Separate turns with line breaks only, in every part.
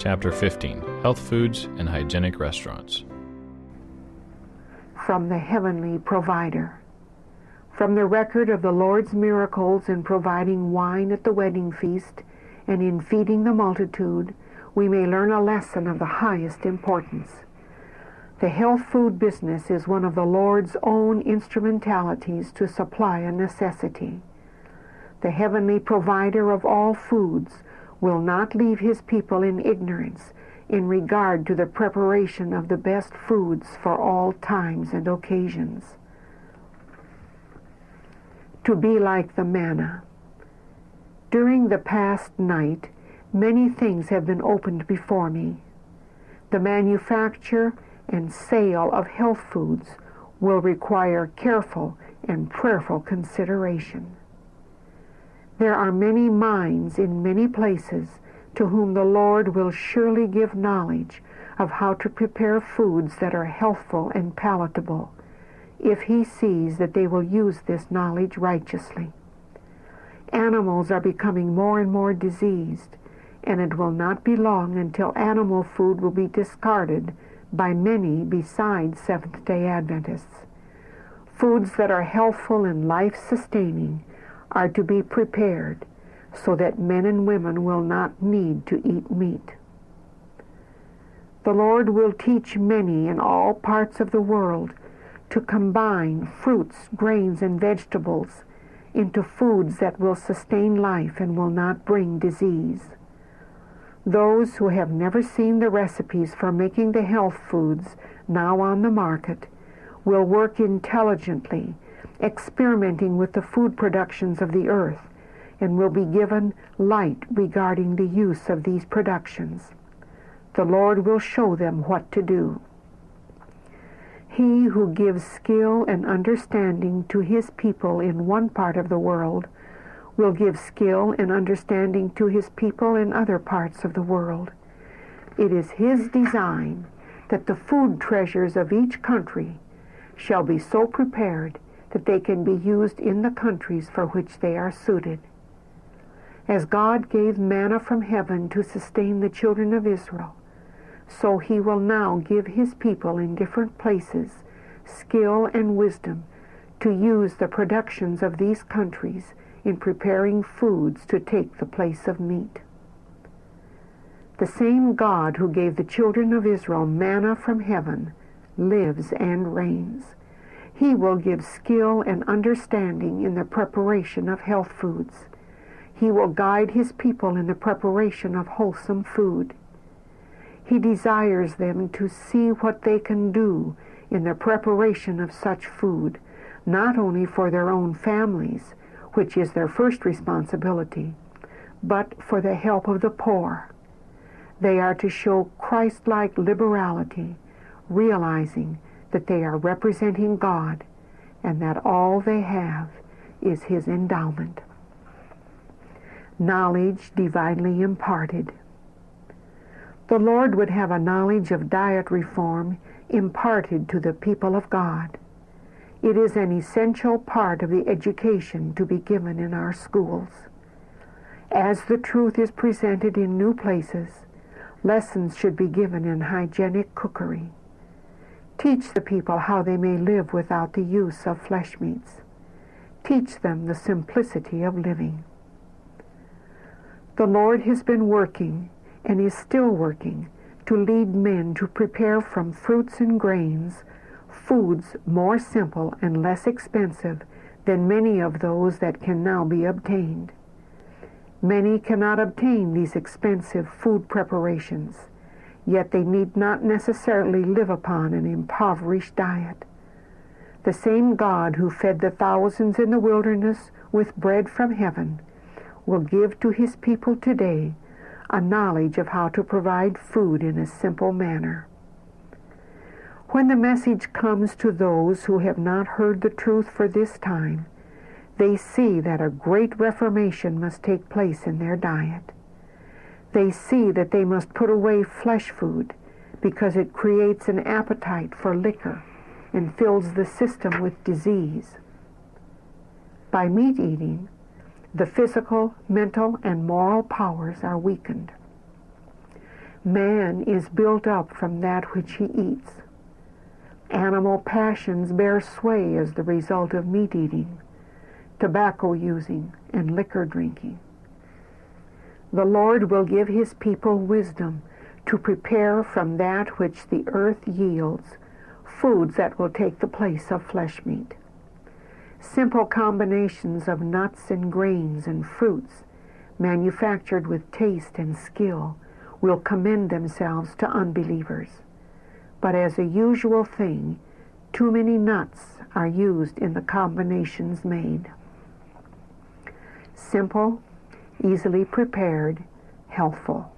Chapter 15, Health Foods and Hygienic Restaurants.
From the Heavenly Provider. From the record of the Lord's miracles in providing wine at the wedding feast and in feeding the multitude, we may learn a lesson of the highest importance. The health food business is one of the Lord's own instrumentalities to supply a necessity. The Heavenly Provider of all foods will not leave His people in ignorance in regard to the preparation of the best foods for all times and occasions. To be like the manna. During the past night, many things have been opened before me. The manufacture and sale of health foods will require careful and prayerful consideration. There are many minds in many places to whom the Lord will surely give knowledge of how to prepare foods that are healthful and palatable, if He sees that they will use this knowledge righteously. Animals are becoming more and more diseased, and it will not be long until animal food will be discarded by many besides Seventh-day Adventists. Foods that are healthful and life-sustaining are to be prepared so that men and women will not need to eat meat. The Lord will teach many in all parts of the world to combine fruits, grains, and vegetables into foods that will sustain life and will not bring disease. Those who have never seen the recipes for making the health foods now on the market will work intelligently, experimenting with the food productions of the earth, and will be given light regarding the use of these productions. The Lord will show them what to do. He who gives skill and understanding to His people in one part of the world will give skill and understanding to His people in other parts of the world. It is His design that the food treasures of each country shall be so prepared that they can be used in the countries for which they are suited. As God gave manna from heaven to sustain the children of Israel, so He will now give His people in different places skill and wisdom to use the productions of these countries in preparing foods to take the place of meat. The same God who gave the children of Israel manna from heaven lives and reigns. He will give skill and understanding in the preparation of health foods. He will guide His people in the preparation of wholesome food. He desires them to see what they can do in the preparation of such food, not only for their own families, which is their first responsibility, but for the help of the poor. They are to show Christ-like liberality, realizing that they are representing God and that all they have is His endowment. Knowledge divinely imparted. The Lord would have a knowledge of diet reform imparted to the people of God. It is an essential part of the education to be given in our schools. As the truth is presented in new places, lessons should be given in hygienic cookery. Teach the people how they may live without the use of flesh meats. Teach them the simplicity of living. The Lord has been working and is still working to lead men to prepare from fruits and grains foods more simple and less expensive than many of those that can now be obtained. Many cannot obtain these expensive food preparations, yet they need not necessarily live upon an impoverished diet. The same God who fed the thousands in the wilderness with bread from heaven will give to His people today a knowledge of how to provide food in a simple manner. When the message comes to those who have not heard the truth for this time, they see that a great reformation must take place in their diet. They see that they must put away flesh food because it creates an appetite for liquor and fills the system with disease. By meat eating, the physical, mental, and moral powers are weakened. Man is built up from that which he eats. Animal passions bear sway as the result of meat eating, tobacco using, and liquor drinking. The Lord will give his people wisdom to prepare from that which the earth yields foods that will take the place of flesh meat. Simple combinations of nuts and grains and fruits, manufactured with taste and skill, will commend themselves to unbelievers. But as a usual thing, too many nuts are used in the combinations made. Simple, easily prepared, healthful.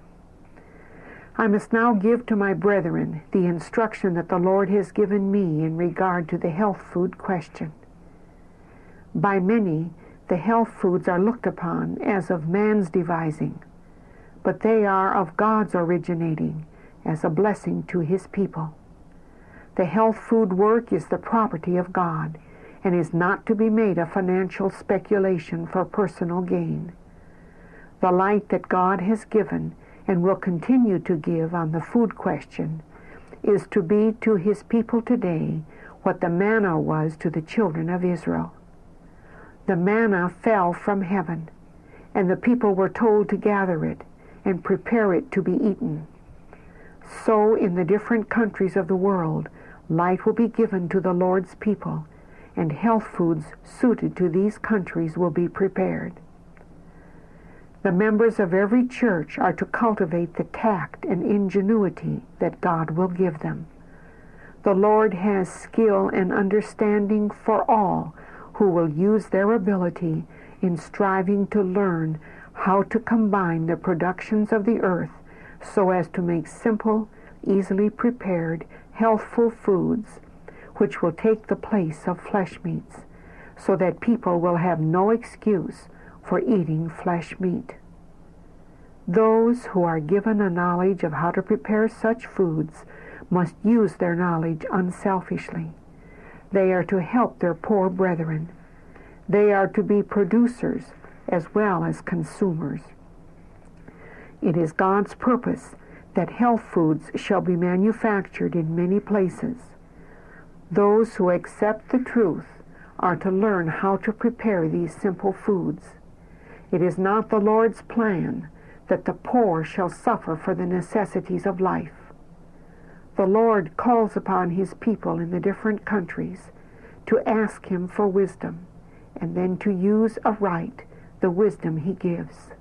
I must now give to my brethren the instruction that the Lord has given me in regard to the health food question. By many, the health foods are looked upon as of man's devising, but they are of God's originating as a blessing to his people. The health food work is the property of God and is not to be made a financial speculation for personal gain. The light that God has given and will continue to give on the food question is to be to his people today what the manna was to the children of Israel. The manna fell from heaven, and the people were told to gather it and prepare it to be eaten. So in the different countries of the world, light will be given to the Lord's people, and health foods suited to these countries will be prepared. The members of every church are to cultivate the tact and ingenuity that God will give them. The Lord has skill and understanding for all who will use their ability in striving to learn how to combine the productions of the earth so as to make simple, easily prepared, healthful foods which will take the place of flesh meats, so that people will have no excuse for eating flesh meat. Those who are given a knowledge of how to prepare such foods must use their knowledge unselfishly. They are to help their poor brethren. They are to be producers as well as consumers. It is God's purpose that health foods shall be manufactured in many places. Those who accept the truth are to learn how to prepare these simple foods. It is not the Lord's plan that the poor shall suffer for the necessities of life. The Lord calls upon his people in the different countries to ask him for wisdom, and then to use aright the wisdom he gives.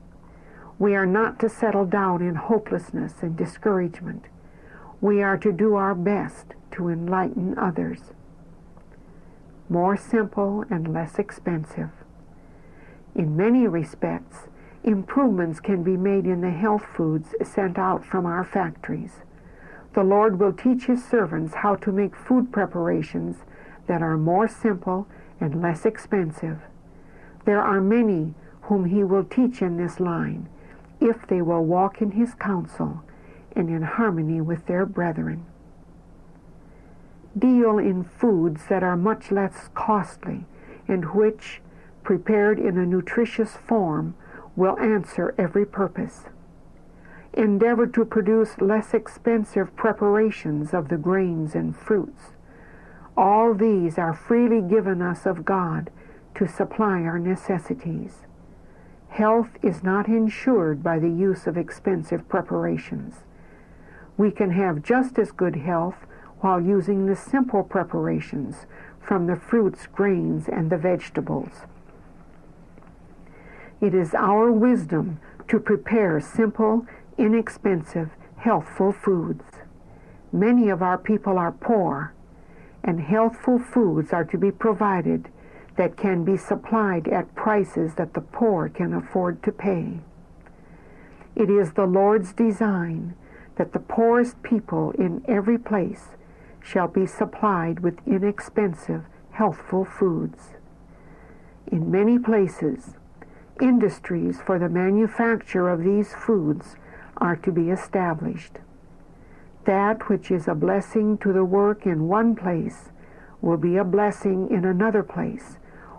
We are not to settle down in hopelessness and discouragement. We are to do our best to enlighten others. More simple and less expensive. In many respects, improvements can be made in the health foods sent out from our factories. The Lord will teach his servants how to make food preparations that are more simple and less expensive. There are many whom he will teach in this line, if they will walk in his counsel and in harmony with their brethren. Deal in foods that are much less costly and which, prepared in a nutritious form, will answer every purpose. Endeavor to produce less expensive preparations of the grains and fruits. All these are freely given us of God to supply our necessities. Health is not ensured by the use of expensive preparations. We can have just as good health while using the simple preparations from the fruits, grains, and the vegetables. It is our wisdom to prepare simple, inexpensive, healthful foods. Many of our people are poor, and healthful foods are to be provided that can be supplied at prices that the poor can afford to pay. It is the Lord's design that the poorest people in every place shall be supplied with inexpensive, healthful foods. In many places, industries for the manufacture of these foods are to be established. That which is a blessing to the work in one place will be a blessing in another place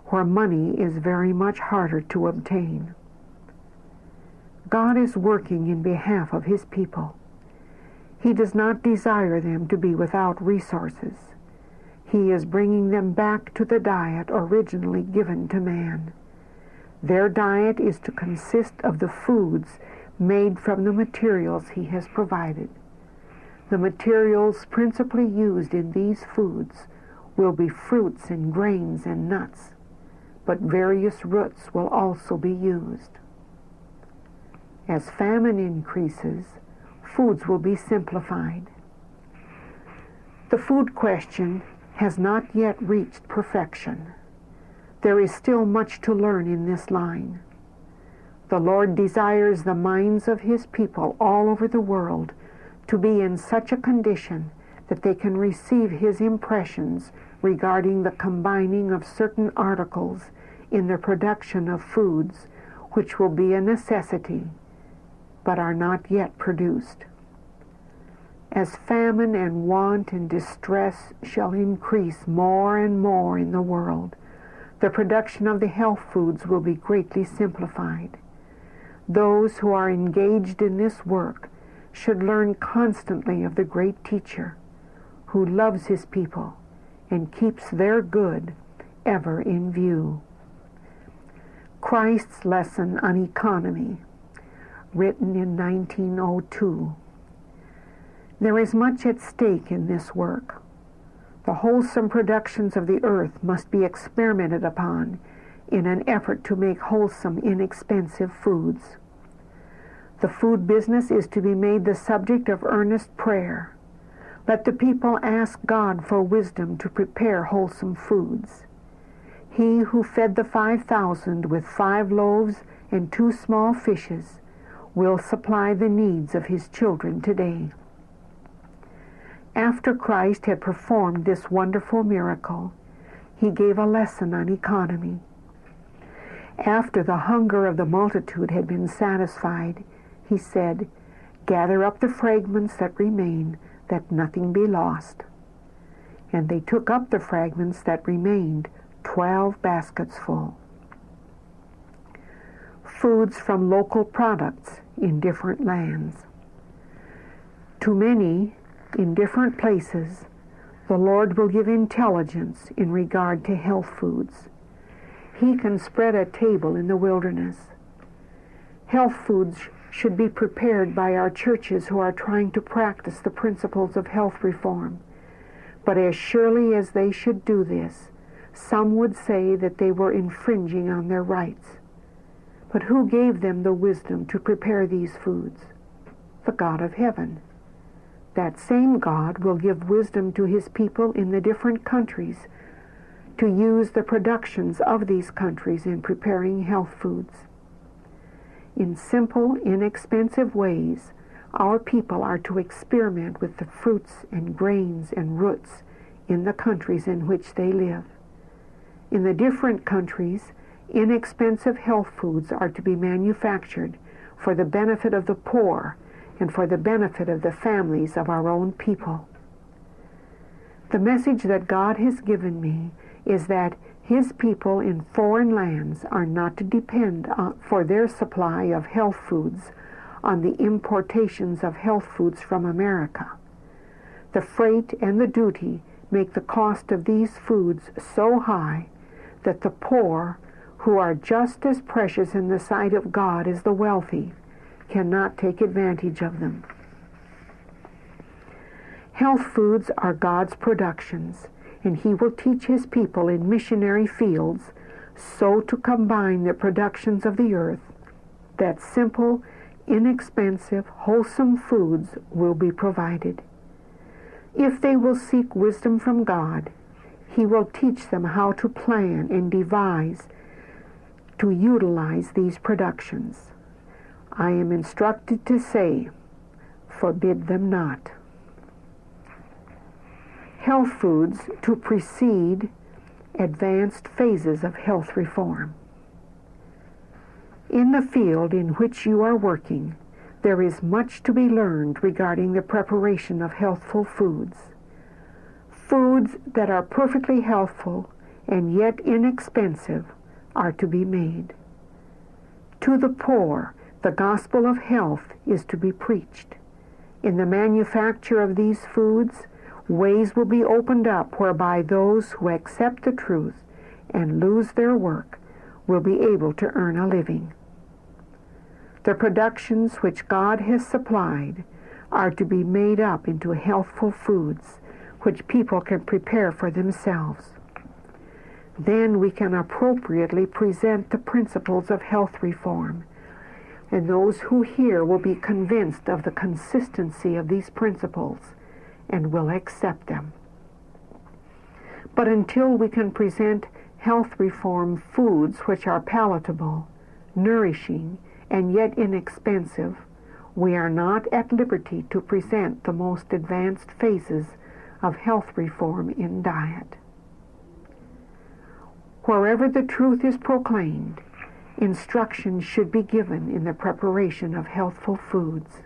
where money is very much harder to obtain. God is working in behalf of his people. He does not desire them to be without resources. He is bringing them back to the diet originally given to man. Their diet is to consist of the foods made from the materials he has provided. The materials principally used in these foods will be fruits and grains and nuts, but various roots will also be used. As famine increases, foods will be simplified. The food question has not yet reached perfection. There is still much to learn in this line. The Lord desires the minds of His people all over the world to be in such a condition that they can receive His impressions regarding the combining of certain articles in the production of foods which will be a necessity, but are not yet produced. As famine and want and distress shall increase more and more in the world, the production of the health foods will be greatly simplified. Those who are engaged in this work should learn constantly of the great teacher who loves his people and keeps their good ever in view. Christ's Lesson on Economy, written in 1902. There is much at stake in this work. The wholesome productions of the earth must be experimented upon in an effort to make wholesome, inexpensive foods. The food business is to be made the subject of earnest prayer. Let the people ask God for wisdom to prepare wholesome foods. He who fed the 5,000 with 5 loaves and 2 small fishes will supply the needs of his children today. After Christ had performed this wonderful miracle, he gave a lesson on economy. After the hunger of the multitude had been satisfied, he said, "Gather up the fragments that remain, that nothing be lost." And they took up the fragments that remained, 12 baskets full. Foods from local products in different lands. To many, in different places, the Lord will give intelligence in regard to health foods. He can spread a table in the wilderness. Health foods should be prepared by our churches who are trying to practice the principles of health reform. But as surely as they should do this, some would say that they were infringing on their rights. But who gave them the wisdom to prepare these foods? The God of heaven. That same God will give wisdom to His people in the different countries to use the productions of these countries in preparing health foods. In simple, inexpensive ways, our people are to experiment with the fruits and grains and roots in the countries in which they live. In the different countries, inexpensive health foods are to be manufactured for the benefit of the poor and for the benefit of the families of our own people. The message that God has given me is that His people in foreign lands are not to depend for their supply of health foods on the importations of health foods from America. The freight and the duty make the cost of these foods so high that the poor, who are just as precious in the sight of God as the wealthy, cannot take advantage of them. Health foods are God's productions, and He will teach His people in missionary fields so to combine the productions of the earth that simple, inexpensive, wholesome foods will be provided. If they will seek wisdom from God, He will teach them how to plan and devise to utilize these productions. I am instructed to say, forbid them not. Health foods to precede advanced phases of health reform. In the field in which you are working, there is much to be learned regarding the preparation of healthful foods. Foods that are perfectly healthful and yet inexpensive are to be made. To the poor, the gospel of health is to be preached. In the manufacture of these foods, ways will be opened up whereby those who accept the truth and lose their work will be able to earn a living. The productions which God has supplied are to be made up into healthful foods which people can prepare for themselves. Then we can appropriately present the principles of health reform, and those who hear will be convinced of the consistency of these principles and will accept them. But until we can present health reform foods which are palatable, nourishing, and yet inexpensive, we are not at liberty to present the most advanced phases of health reform in diet. Wherever the truth is proclaimed, instruction should be given in the preparation of healthful foods.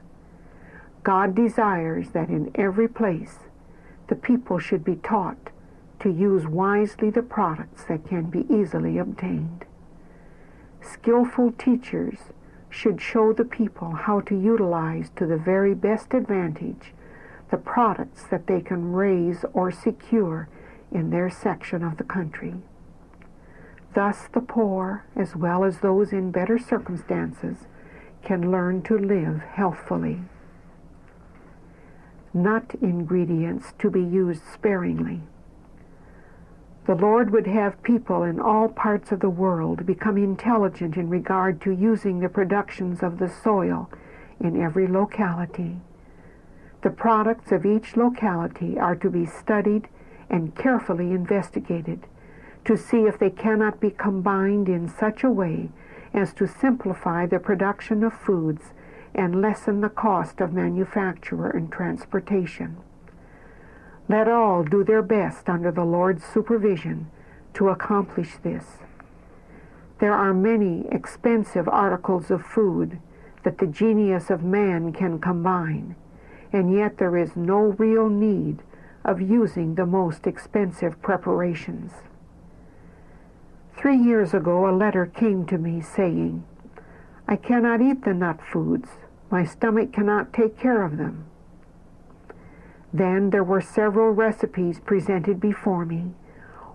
God desires that in every place the people should be taught to use wisely the products that can be easily obtained. Skillful teachers should show the people how to utilize to the very best advantage the products that they can raise or secure in their section of the country. Thus the poor, as well as those in better circumstances, can learn to live healthfully. Nut ingredients to be used sparingly. The Lord would have people in all parts of the world become intelligent in regard to using the productions of the soil in every locality. The products of each locality are to be studied and carefully investigated to see if they cannot be combined in such a way as to simplify the production of foods and lessen the cost of manufacture and transportation. Let all do their best under the Lord's supervision to accomplish this. There are many expensive articles of food that the genius of man can combine, and yet there is no real need of using the most expensive preparations. 3 years ago, a letter came to me saying, "I cannot eat the nut foods. My stomach cannot take care of them." Then there were several recipes presented before me.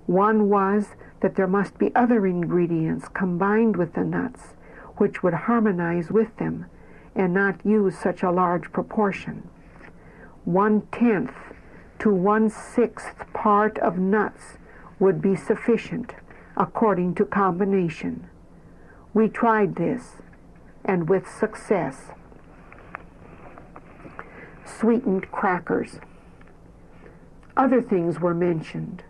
One was that there must be other ingredients combined with the nuts, which would harmonize with them and not use such a large proportion. 1/10 to 1/6 part of nuts would be sufficient, according to combination. We tried this, and with success. Sweetened crackers. Other things were mentioned.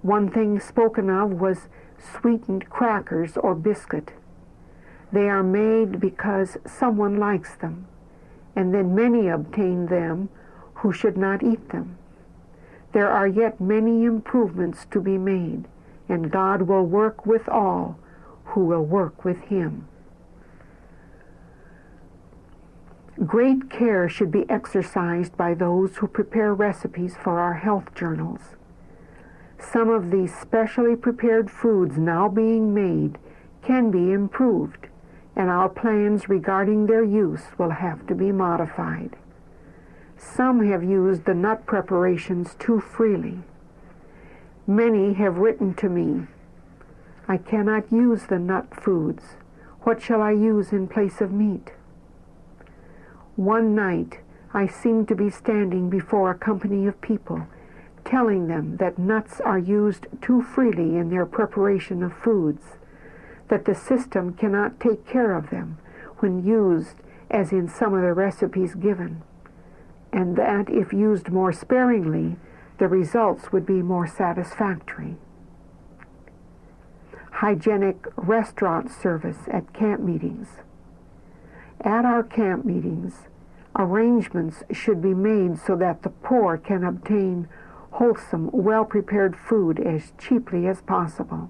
One thing spoken of was sweetened crackers or biscuit. They are made because someone likes them, and then many obtain them who should not eat them. There are yet many improvements to be made, and God will work with all who will work with Him. Great care should be exercised by those who prepare recipes for our health journals. Some of these specially prepared foods now being made can be improved, and our plans regarding their use will have to be modified. Some have used the nut preparations too freely. Many have written to me, "I cannot use the nut foods. What shall I use in place of meat?" One night I seemed to be standing before a company of people, telling them that nuts are used too freely in their preparation of foods, that the system cannot take care of them when used as in some of the recipes given, and that if used more sparingly, the results would be more satisfactory. Hygienic restaurant service at camp meetings. At our camp meetings, arrangements should be made so that the poor can obtain wholesome, well-prepared food as cheaply as possible.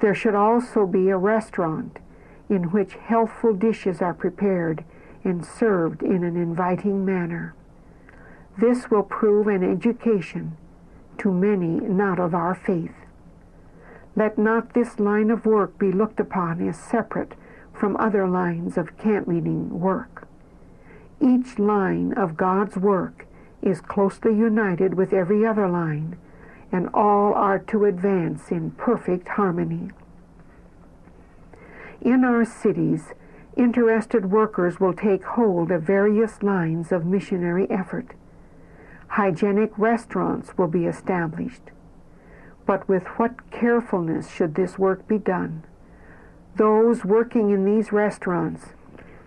There should also be a restaurant in which healthful dishes are prepared and served in an inviting manner. This will prove an education to many not of our faith. Let not this line of work be looked upon as separate from other lines of camp meeting work. Each line of God's work is closely united with every other line, and all are to advance in perfect harmony. In our cities, interested workers will take hold of various lines of missionary effort. Hygienic restaurants will be established. But with what carefulness should this work be done? Those working in these restaurants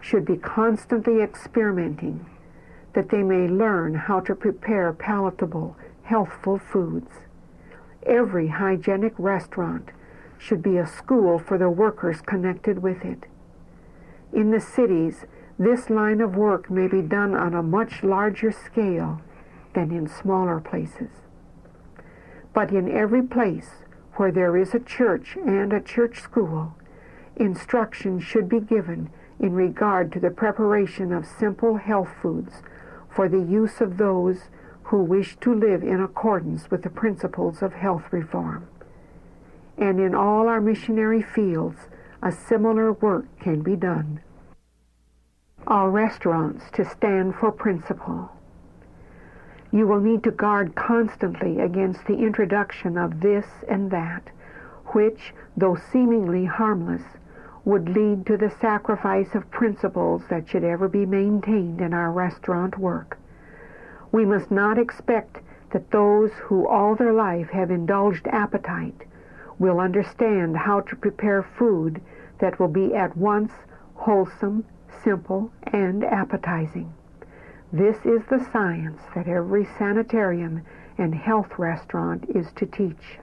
should be constantly experimenting, that they may learn how to prepare palatable, healthful foods. Every hygienic restaurant should be a school for the workers connected with it. In the cities, this line of work may be done on a much larger scale than in smaller places. But in every place where there is a church and a church school, instruction should be given in regard to the preparation of simple health foods for the use of those who wish to live in accordance with the principles of health reform. And in all our missionary fields, a similar work can be done. Our restaurants to stand for principle. You will need to guard constantly against the introduction of this and that, which, though seemingly harmless, would lead to the sacrifice of principles that should ever be maintained in our restaurant work. We must not expect that those who all their life have indulged appetite will understand how to prepare food that will be at once wholesome, simple, and appetizing. This is the science that every sanitarium and health restaurant is to teach.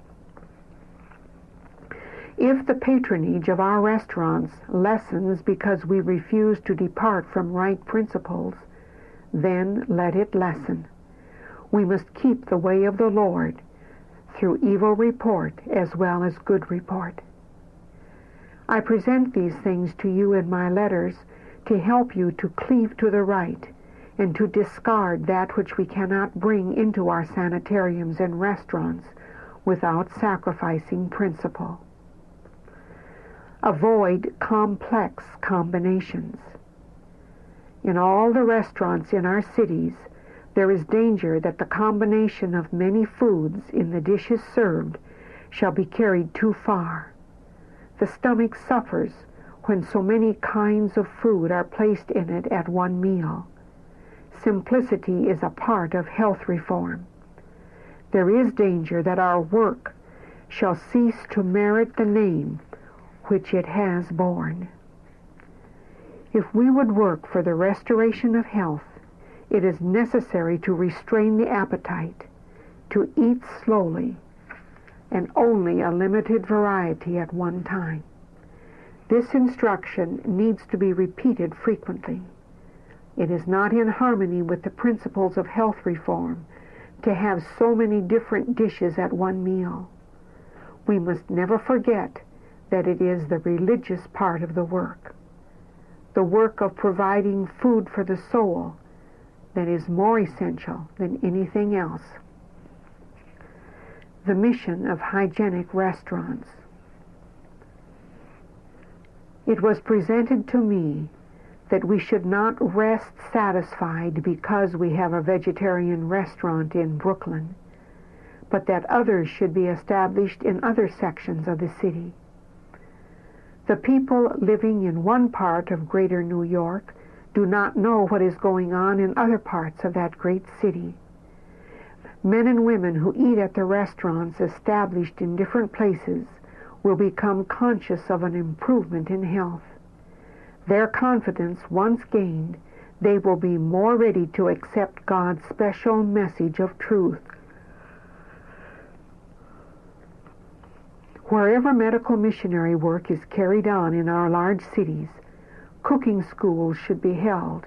If the patronage of our restaurants lessens because we refuse to depart from right principles, then let it lessen. We must keep the way of the Lord through evil report as well as good report. I present these things to you in my letters to help you to cleave to the right and to discard that which we cannot bring into our sanitariums and restaurants without sacrificing principle. Avoid complex combinations. In all the restaurants in our cities, there is danger that the combination of many foods in the dishes served shall be carried too far. The stomach suffers when so many kinds of food are placed in it at one meal. Simplicity is a part of health reform. There is danger that our work shall cease to merit the name which it has borne. If we would work for the restoration of health, it is necessary to restrain the appetite, to eat slowly, and only a limited variety at one time. This instruction needs to be repeated frequently. It is not in harmony with the principles of health reform to have so many different dishes at one meal. We must never forget that it is the religious part of the work of providing food for the soul, that is more essential than anything else. The mission of hygienic restaurants. It was presented to me that we should not rest satisfied because we have a vegetarian restaurant in Brooklyn, but that others should be established in other sections of the city. The people living in one part of Greater New York do not know what is going on in other parts of that great city. Men and women who eat at the restaurants established in different places will become conscious of an improvement in health. Their confidence once gained, they will be more ready to accept God's special message of truth. Wherever medical missionary work is carried on in our large cities, cooking schools should be held.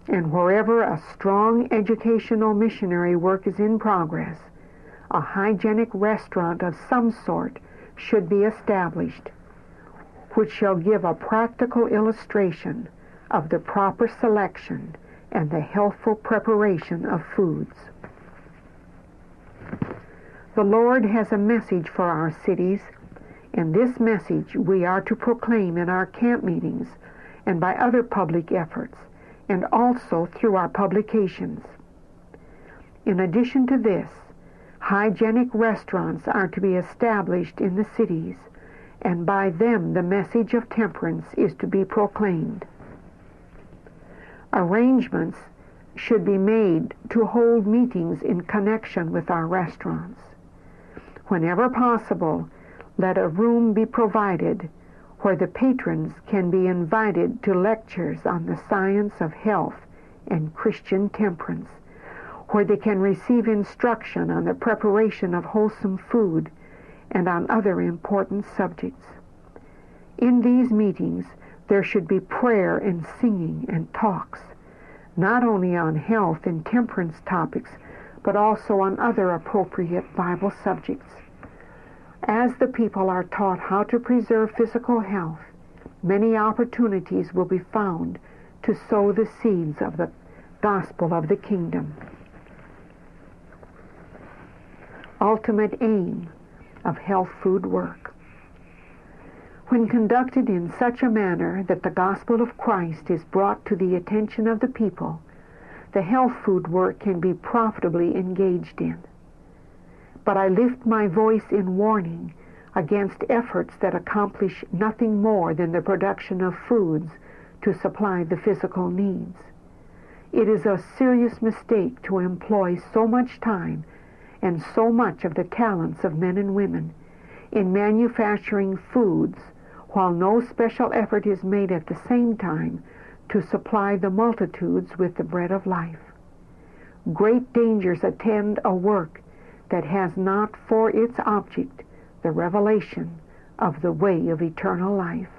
And wherever a strong educational missionary work is in progress, a hygienic restaurant of some sort should be established, which shall give a practical illustration of the proper selection and the healthful preparation of foods. The Lord has a message for our cities, and this message we are to proclaim in our camp meetings and by other public efforts, and also through our publications. In addition to this, hygienic restaurants are to be established in the cities, and by them the message of temperance is to be proclaimed. Arrangements should be made to hold meetings in connection with our restaurants. Whenever possible, let a room be provided where the patrons can be invited to lectures on the science of health and Christian temperance, where they can receive instruction on the preparation of wholesome food and on other important subjects. In these meetings, there should be prayer and singing and talks, not only on health and temperance topics, but also on other appropriate Bible subjects. As the people are taught how to preserve physical health, many opportunities will be found to sow the seeds of the gospel of the kingdom. Ultimate aim of health food work. When conducted in such a manner that the gospel of Christ is brought to the attention of the people, the health food work can be profitably engaged in. But I lift my voice in warning against efforts that accomplish nothing more than the production of foods to supply the physical needs. It is a serious mistake to employ so much time and so much of the talents of men and women in manufacturing foods, while no special effort is made at the same time to supply the multitudes with the bread of life. Great dangers attend a work that has not for its object the revelation of the way of eternal life.